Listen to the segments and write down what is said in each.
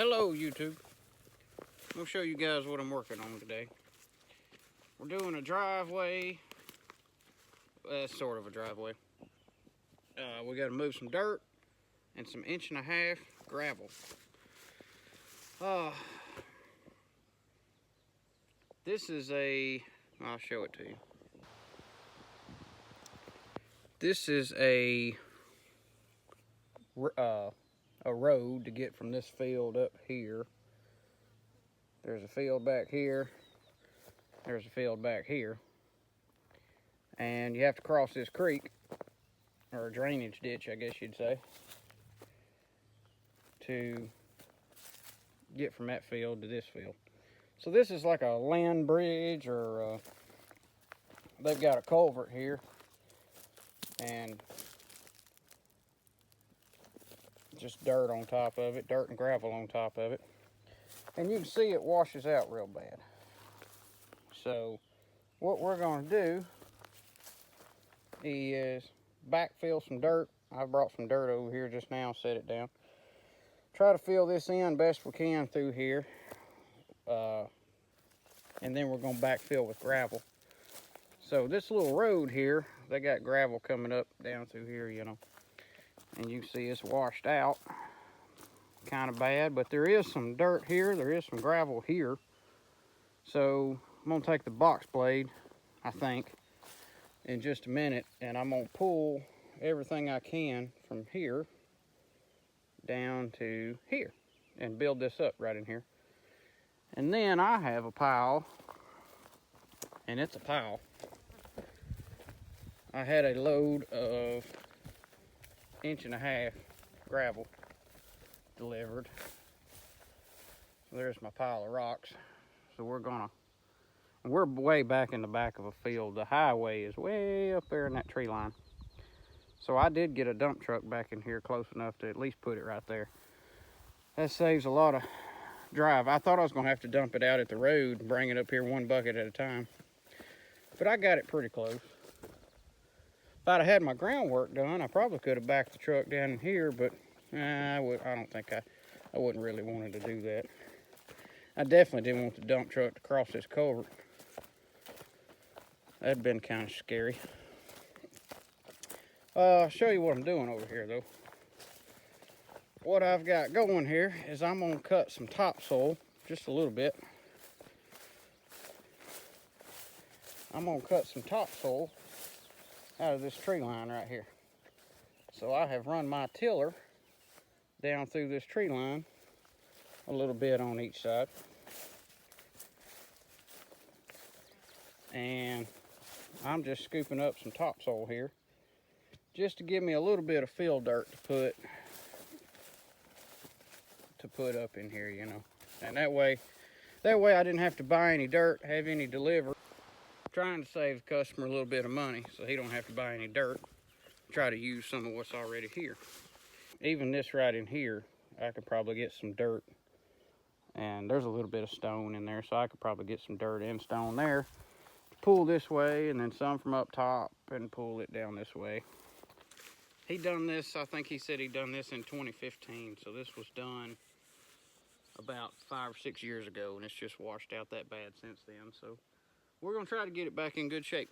Hello YouTube. I'm going to show you guys what I'm working on today. We're doing a driveway. Sort of a driveway. We got to move some dirt and some 1.5 inch gravel. This is I'll show it to you. This is a road to get from this field up here. There's a field back here. There's a field back here. And you have to cross this creek, or a drainage ditch, I guess you'd say, to get from that field to this field. So this is like a land bridge, or they've got a culvert here, and just dirt on top of it, dirt and gravel on top of it. And you can see it washes out real bad. So what we're going to do is backfill some dirt. I brought some dirt over here just now, set it down. Try to fill this in best we can through here. And then we're going to backfill with gravel. So this little road here, they got gravel coming up down through here, you know. And you can see it's washed out. Kind of bad, but there is some dirt here. There is some gravel here. So I'm going to take the box blade, I think, in just a minute, and I'm going to pull everything I can from here down to here and build this up right in here. And then I have a pile, and it's a pile. I had a load of 1.5 inch gravel delivered. So there's my pile of rocks. So we're way back in the back of a field. The highway is way up there in that tree line. So I did get a dump truck back in here close enough to at least put it right there. That saves a lot of drive. I thought I was going to have to dump it out at the road and bring it up here one bucket at a time. But I got it pretty close. If I'd have had my groundwork done, I probably could have backed the truck down in here, but I don't think I wouldn't really wanted to do that. I definitely didn't want the dump truck to cross this culvert. That'd been kind of scary. I'll show you what I'm doing over here though. What I've got going here is I'm gonna cut some topsoil, just a little bit. I'm gonna cut some topsoil out of this tree line right here. So I have run my tiller down through this tree line, a little bit on each side. And I'm just scooping up some topsoil here, just to give me a little bit of field dirt to put up in here, you know. And that way I didn't have to buy any dirt, have any delivered. Trying to save the customer a little bit of money so he don't have to buy any dirt. Try to use some of what's already here. Even this right in here, I could probably get some dirt. And there's a little bit of stone in there, so I could probably get some dirt and stone there. Pull this way, and then some from up top, and pull it down this way. He done this, I think he said he done this in 2015, so this was done about 5 or 6 years ago, and it's just washed out that bad since then. So we're gonna try to get it back in good shape.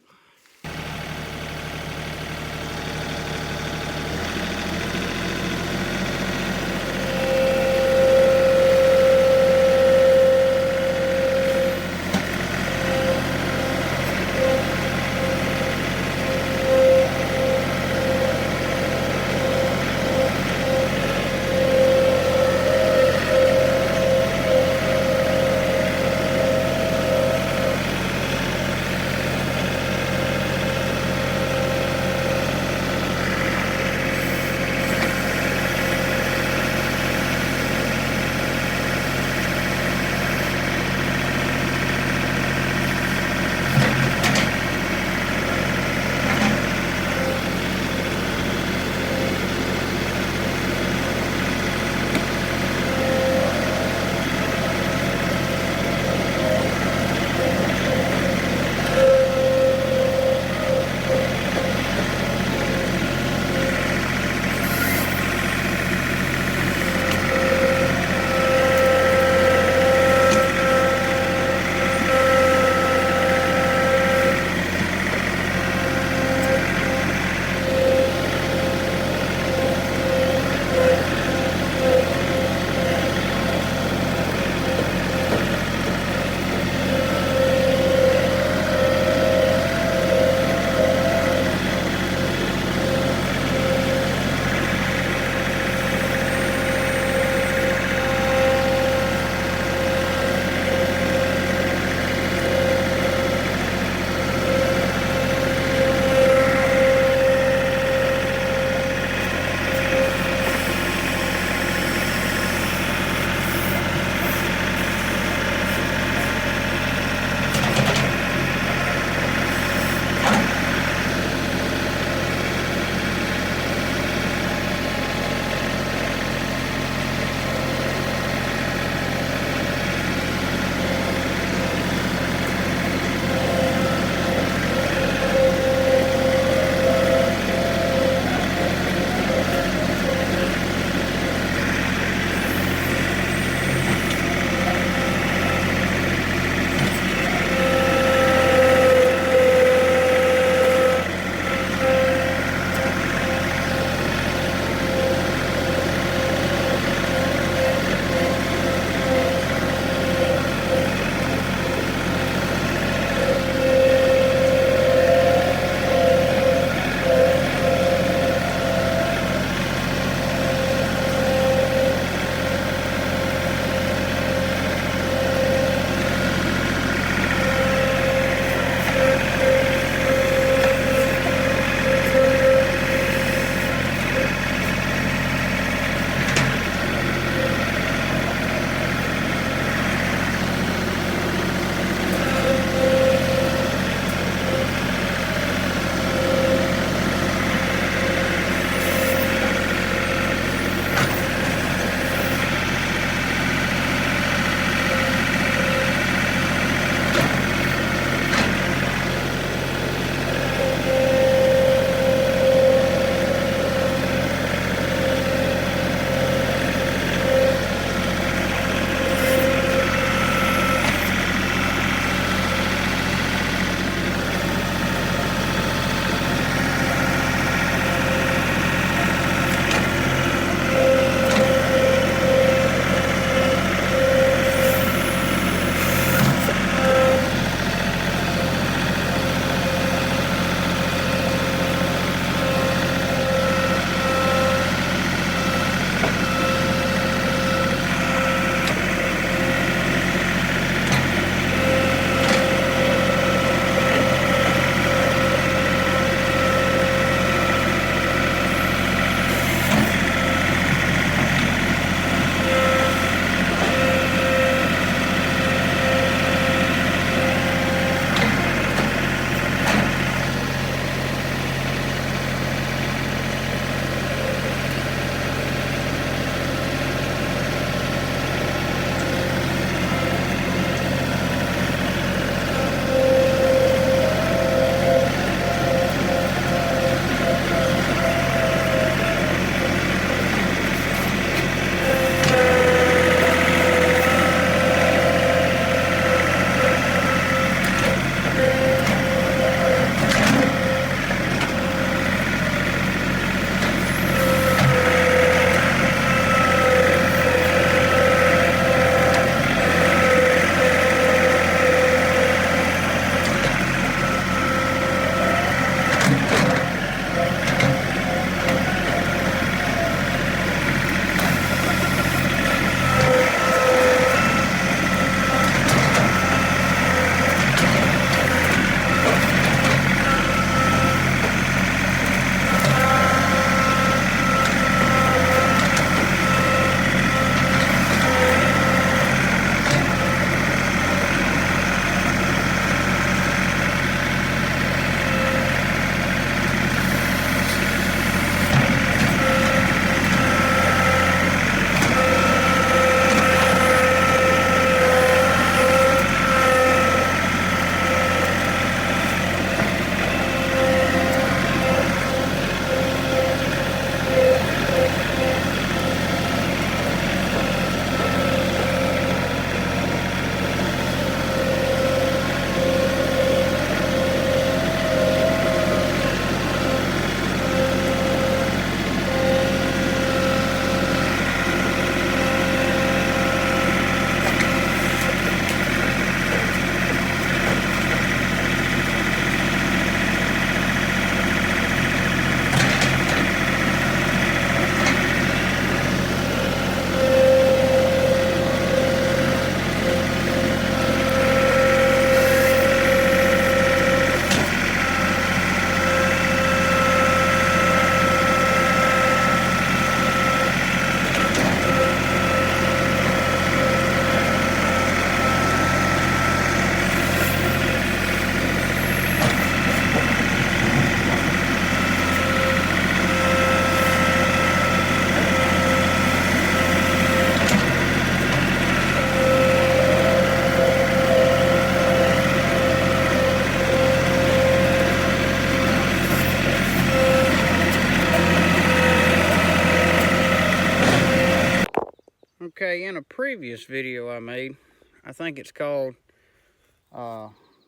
Okay, in a previous video I made, I think it's called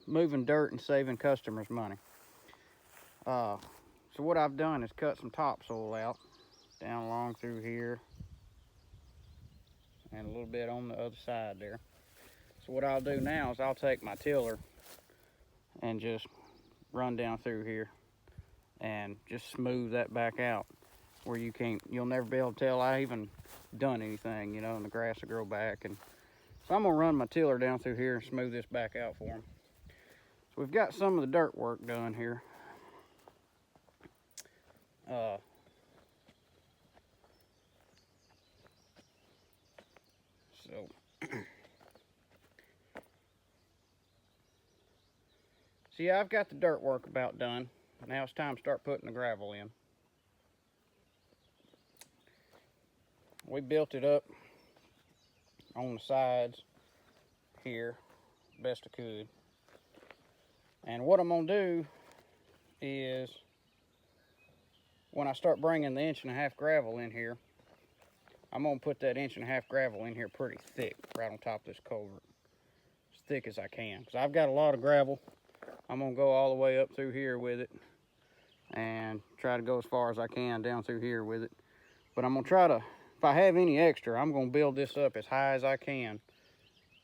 Moving Dirt and Saving Customers Money. So what I've done is cut some topsoil out down along through here and a little bit on the other side there. So what I'll do now is I'll take my tiller and just run down through here and just smooth that back out where you'll never be able to tell I even done anything, you know, and the grass will grow back. And so I'm gonna run my tiller down through here and smooth this back out for them. So we've got some of the dirt work done here. See, I've got the dirt work about done. Now it's time to start putting the gravel in. We built it up on the sides here best I could. And what I'm gonna do is when I start bringing the 1.5 inch gravel in here, I'm gonna put that 1.5 inch gravel in here pretty thick right on top of this culvert. As thick as I can, because I've got a lot of gravel. I'm gonna go all the way up through here with it and try to go as far as I can down through here with it. But I'm gonna try to, if I have any extra, I'm gonna build this up as high as I can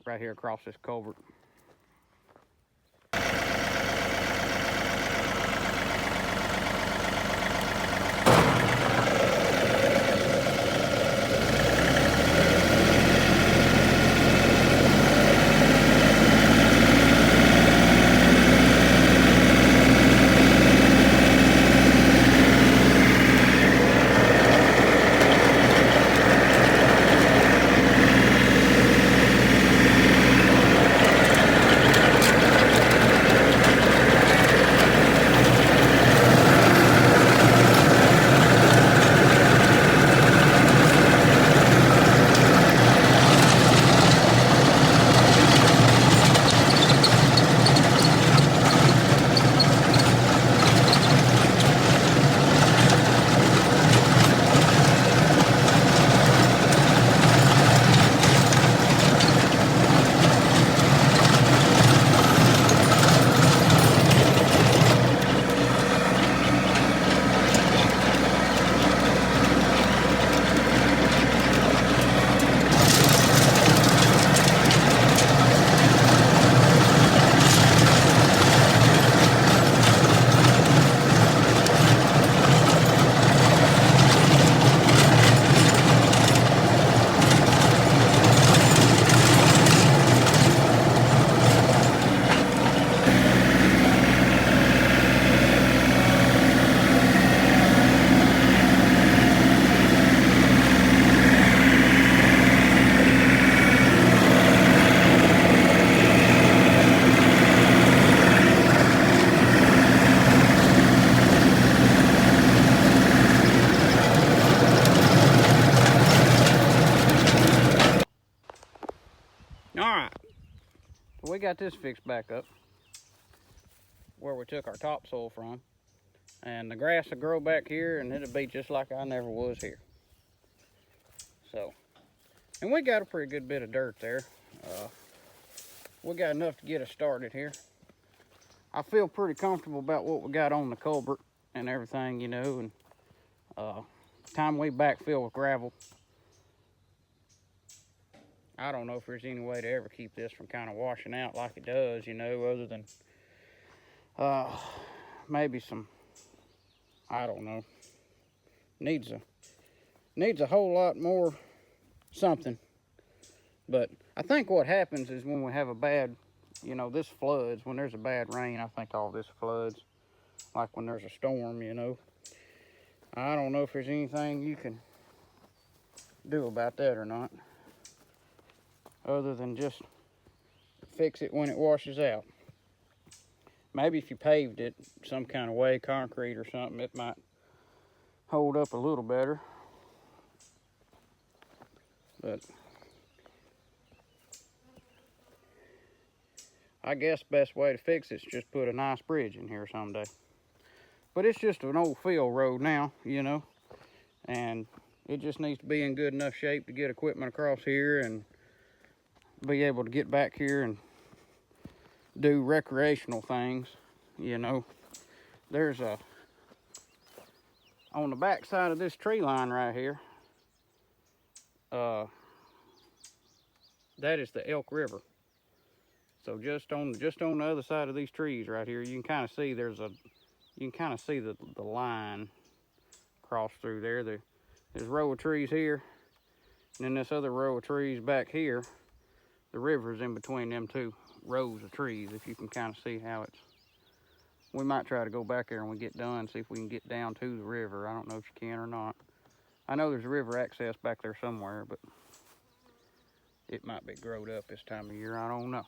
right here across this culvert. Alright, so we got this fixed back up where we took our topsoil from, and the grass will grow back here and it'll be just like I never was here. So, and we got a pretty good bit of dirt there. We got enough to get us started here. I feel pretty comfortable about what we got on the culvert and everything, you know, and time we backfill with gravel, I don't know if there's any way to ever keep this from kind of washing out like it does, you know, other than maybe some, I don't know, needs a whole lot more something. But I think what happens is when we have a bad, you know, this floods, when there's a bad rain, I think all this floods, like when there's a storm, you know. I don't know if there's anything you can do about that or not, other than just fix it when it washes out. Maybe if you paved it some kind of way, concrete or something, it might hold up a little better. But I guess best way to fix it is just put a nice bridge in here someday. But it's just an old field road now, you know, and It just needs to be in good enough shape to get equipment across here and be able to get back here and do recreational things. You know, there's a, on the back side of this tree line right here, that is the Elk River. So just on the other side of these trees right here, you can kind of see you can kind of see the line cross through there. There's a row of trees here, and then this other row of trees back here. The river's in between them two rows of trees, if you can kind of see how it's. We might try to go back there when we get done, see if we can get down to the river. I don't know if you can or not. I know there's river access back there somewhere, but it might be growed up this time of year. I don't know.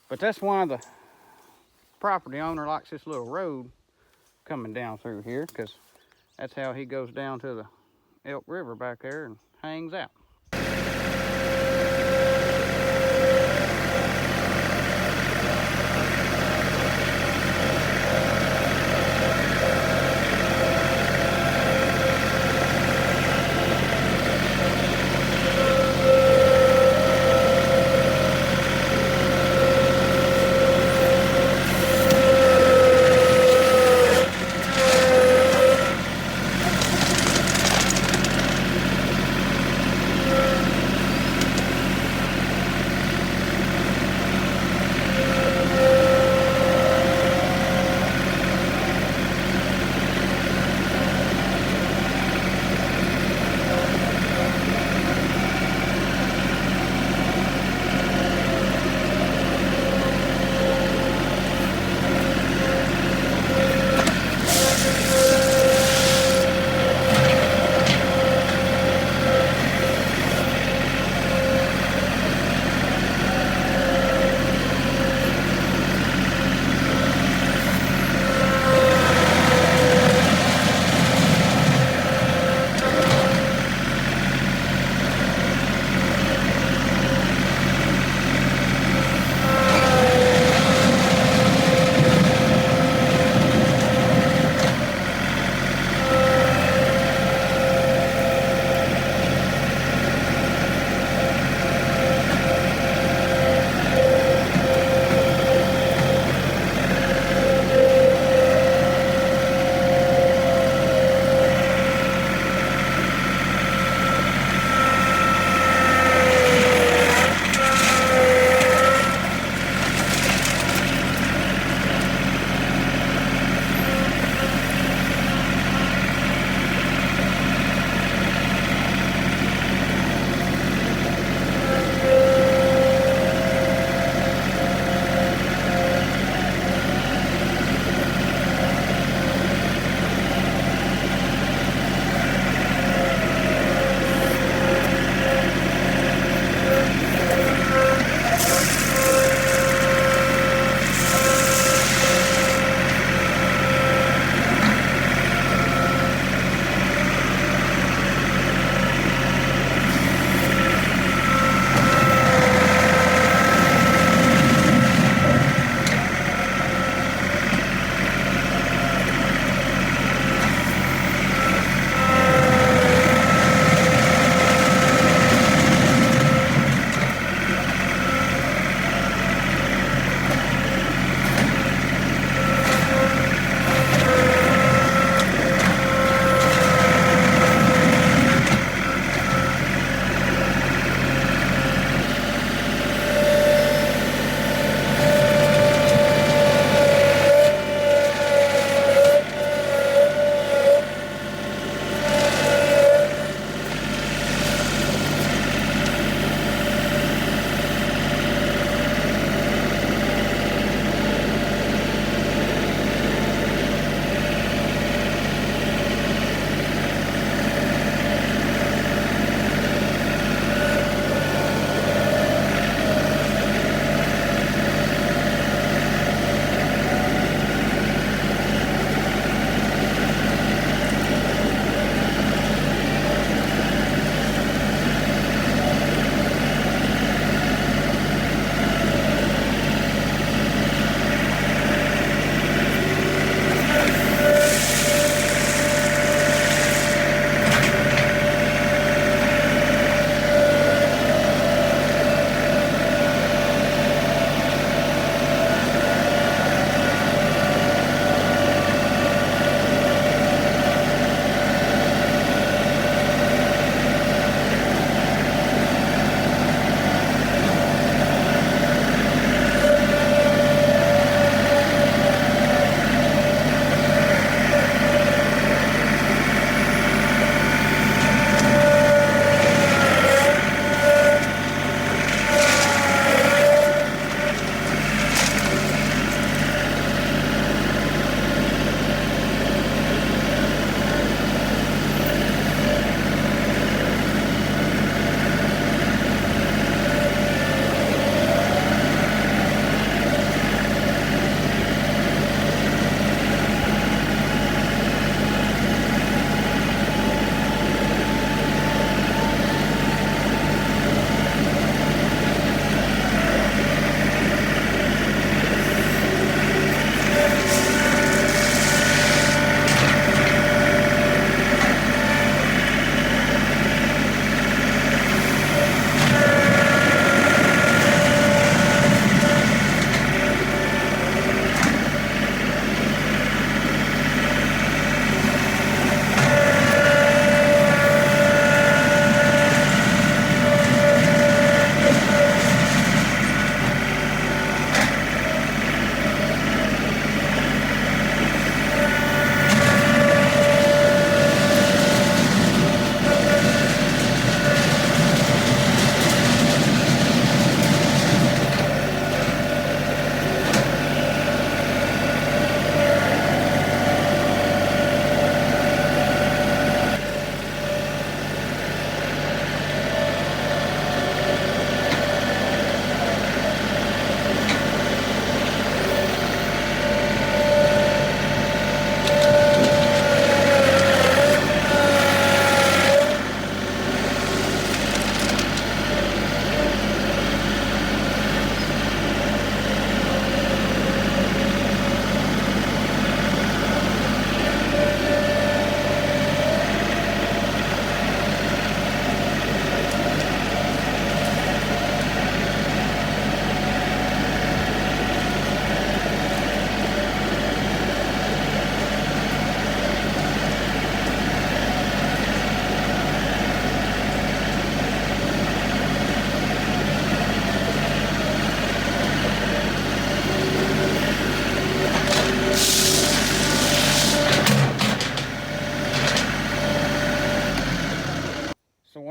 But that's why the property owner likes this little road coming down through here, because that's how he goes down to the Elk River back there and hangs out.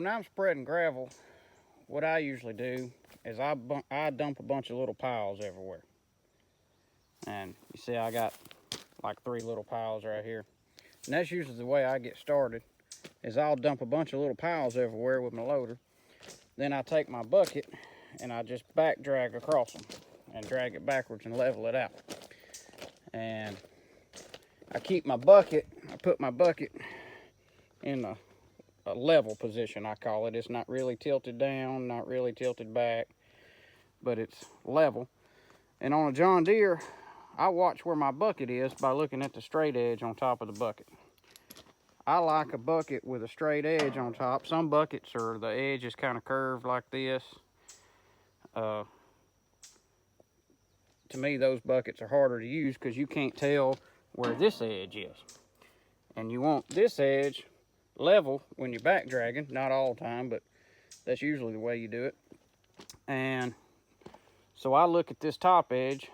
when I'm spreading gravel, what I usually do is I dump a bunch of little piles everywhere. And you see I got like 3 little piles right here. And that's usually the way I get started, is I'll dump a bunch of little piles everywhere with my loader. Then I take my bucket and I just back drag across them and drag it backwards and level it out. And I keep my bucket, I put my bucket in a level position, I call it. It's not really tilted down, not really tilted back, but it's level. And on a John Deere, I watch where my bucket is by looking at the straight edge on top of the bucket. I like a bucket with a straight edge on top. Some buckets are, the edge is kind of curved like this. To me, those buckets are harder to use because you can't tell where this edge is. And you want this edge level when you're back dragging, not all the time, but that's usually the way you do it. And so I look at this top edge.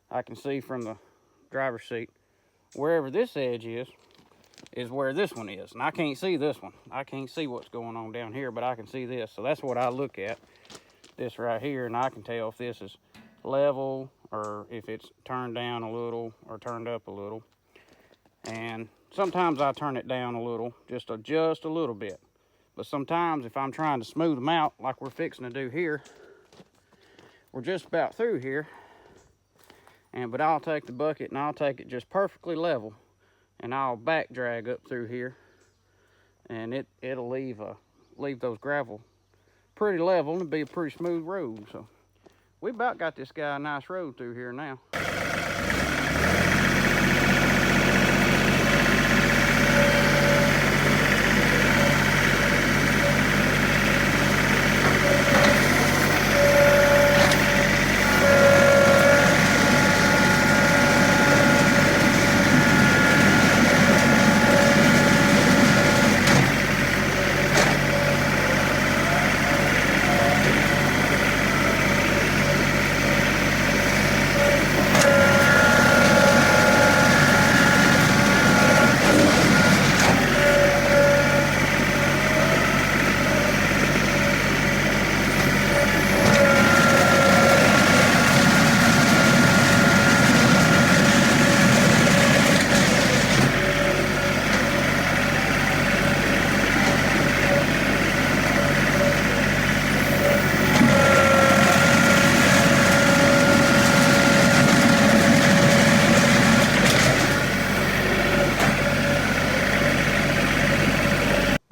I can see from the driver's seat, wherever this edge is where this one is. And I can't see this one. I can't see what's going on down here, but I can see this. So that's what I look at, this right here, and I can tell if this is level or if it's turned down a little or turned up a little. And sometimes I turn it down a little, just a little bit. But sometimes if I'm trying to smooth them out, like we're fixing to do here, we're just about through here. But I'll take the bucket and I'll take it just perfectly level, and I'll back drag up through here, and it'll leave those gravel pretty level and it'll be a pretty smooth road. So we about got this guy a nice road through here now.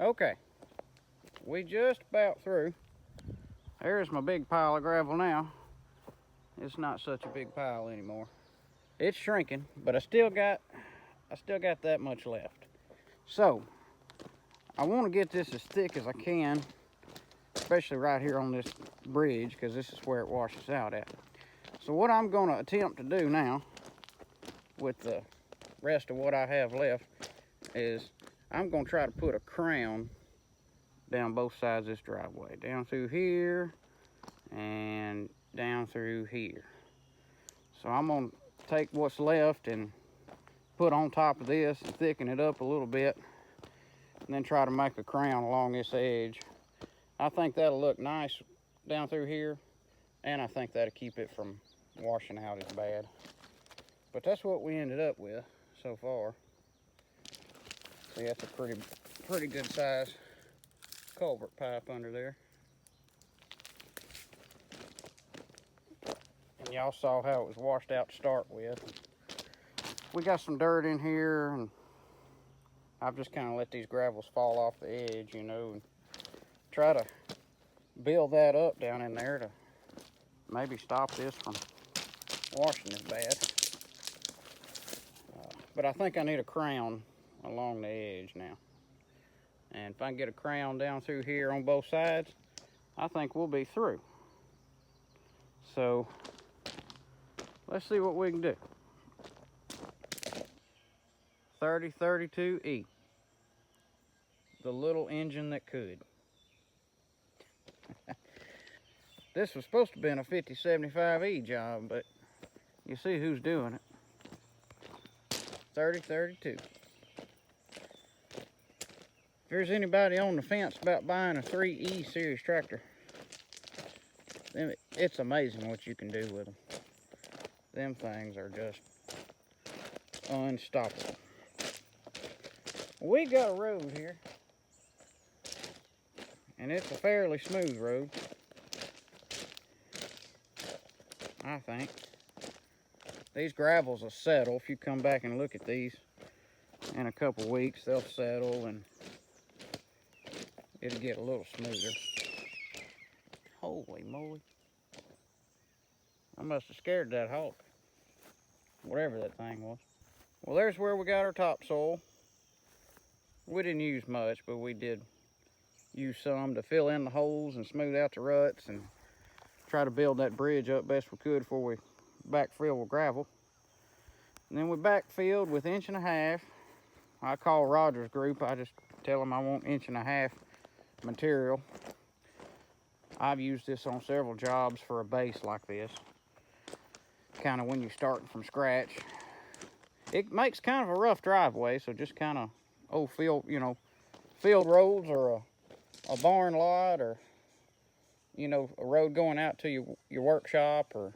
Okay, we just about through. There's my big pile of gravel now. It's not such a big pile anymore. It's shrinking, but I still got that much left. So I want to get this as thick as I can, especially right here on this bridge, because this is where it washes out at. So what I'm going to attempt to do now with the rest of what I have left is I'm going to try to put a crown down both sides of this driveway, down through here and down through here. So I'm going to take what's left and put on top of this and thicken it up a little bit, and then try to make a crown along this edge. I think that'll look nice down through here, and I think that'll keep it from washing out as bad. But that's what we ended up with so far. See, that's a pretty good size culvert pipe under there. And y'all saw how it was washed out to start with. We got some dirt in here, and I've just kind of let these gravels fall off the edge, you know, and try to build that up down in there to maybe stop this from washing as bad. But I think I need a crown along the edge now. And if I can get a crown down through here on both sides, I think we'll be through. So let's see what we can do. 3032E, the little engine that could. This was supposed to be a 5075E job, but you see who's doing it. 3032. If there's anybody on the fence about buying a 3E series tractor, then it's amazing what you can do with them. Them things are just unstoppable. We got a road here, and it's a fairly smooth road, I think. These gravels will settle. If you come back and look at these in a couple weeks, they'll settle and it'll get a little smoother. Holy moly. I must have scared that hawk, whatever that thing was. Well, there's where we got our topsoil. We didn't use much, but we did use some to fill in the holes and smooth out the ruts and try to build that bridge up best we could before we backfill with gravel. And then we backfilled with 1.5 inches. I call Rogers Group. I just tell them I want 1.5 inches material. I've used this on several jobs for a base like this. Kind of when you're starting from scratch. It makes kind of a rough driveway, so just kind of field roads or a barn lot, or a road going out to your workshop or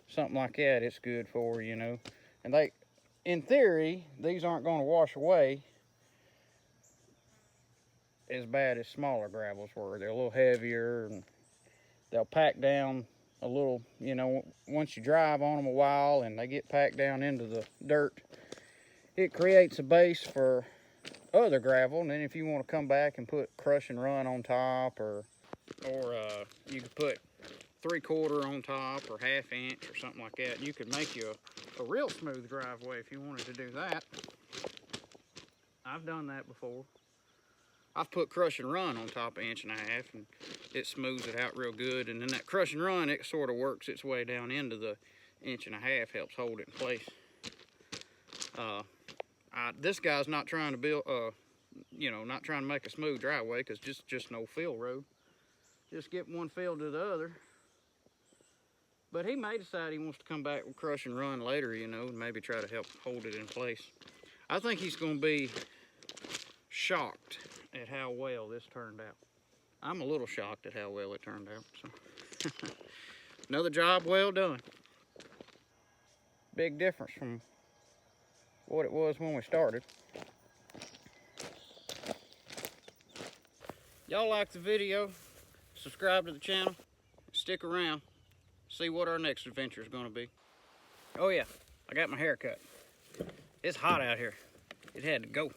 something like that. It's good for, and they, in theory, these aren't going to wash away as bad as smaller gravels were. They're a little heavier and they'll pack down a little, once you drive on them a while and they get packed down into the dirt, it creates a base for other gravel. And then if you want to come back and put crush and run on top, or you could put 3/4 on top or 1/2 inch or something like that, you could make you a real smooth driveway if you wanted to do that. I've done that before. I've put crush and run on top of 1.5 inches and it smooths it out real good. And then that crush and run, it sort of works its way down into the 1.5 inches, helps hold it in place. This guy's not trying to build, not trying to make a smooth driveway, because just no fill road. Just get one field to the other. But he may decide he wants to come back with crush and run later, and maybe try to help hold it in place. I think he's going to be shocked at how well this turned out. I'm a little shocked at how well it turned out. So another job well done. Big difference from what it was when we started. Y'all like the video, subscribe to the channel, stick around, see what our next adventure is going to be. Oh yeah, I got my hair cut. It's hot out here. It had to go.